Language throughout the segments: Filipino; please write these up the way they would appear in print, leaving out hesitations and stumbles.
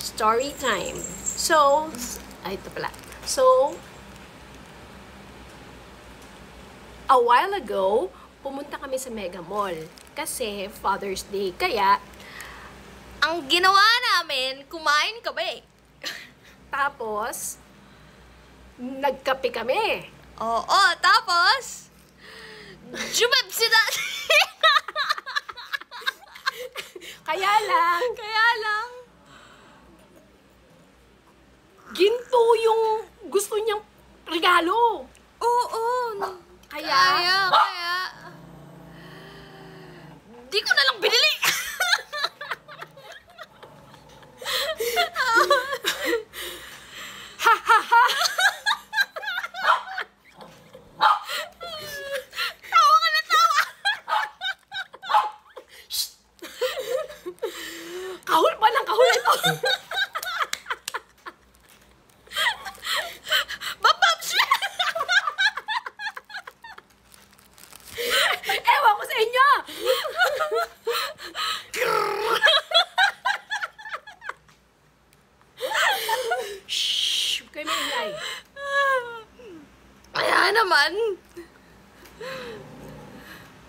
Story time. So, ito pala. So, a while ago, pumunta kami sa Mega Mall. Kasi Father's Day. Kaya, ang ginawa namin, kumain kami. tapos, nagkape kami. Oo, tapos, jumab sila. Kaya lang, ginto yung gusto niyang regalo. Oo, Kaya, di ko na lang binili. Tawa ka na tawa. kahul pa ng kahul ito. Babab siya. Ewan ko sa inyo. Shhh! Huwag kayo maingay. Kaya naman,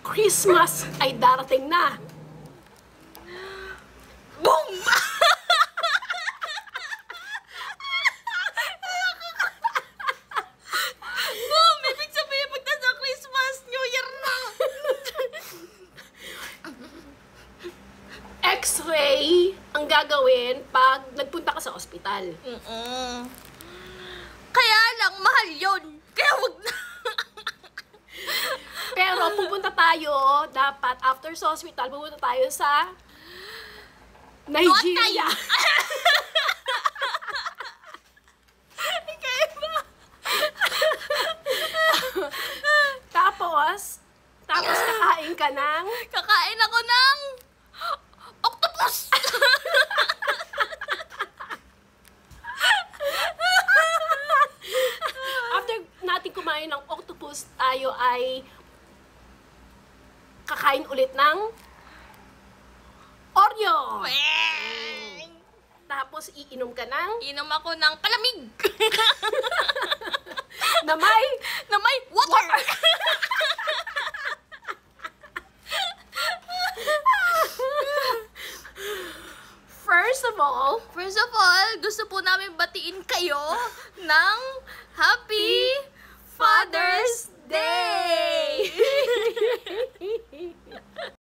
Christmas ay darating na. boom! Boom! Ibig sabihin, pagtas ng Christmas, New Year na! X-ray ang gagawin pag nagpunta ka sa ospital. Kaya lang, mahal yun. Kaya wag na. Pero pupunta tayo, dapat after sa hospital, pupunta tayo sa Nigeria. Kaya ba? Tapos kakain ka ng Kakain ako ng octopus! after natin kumain ng octopus, tayo ay kakain ulit ng Oreo. Tapos iinom ka ng Inom ako ng palamig. na may Na may water. First of all, gusto po namin batiin kayo ng Happy Father's Day!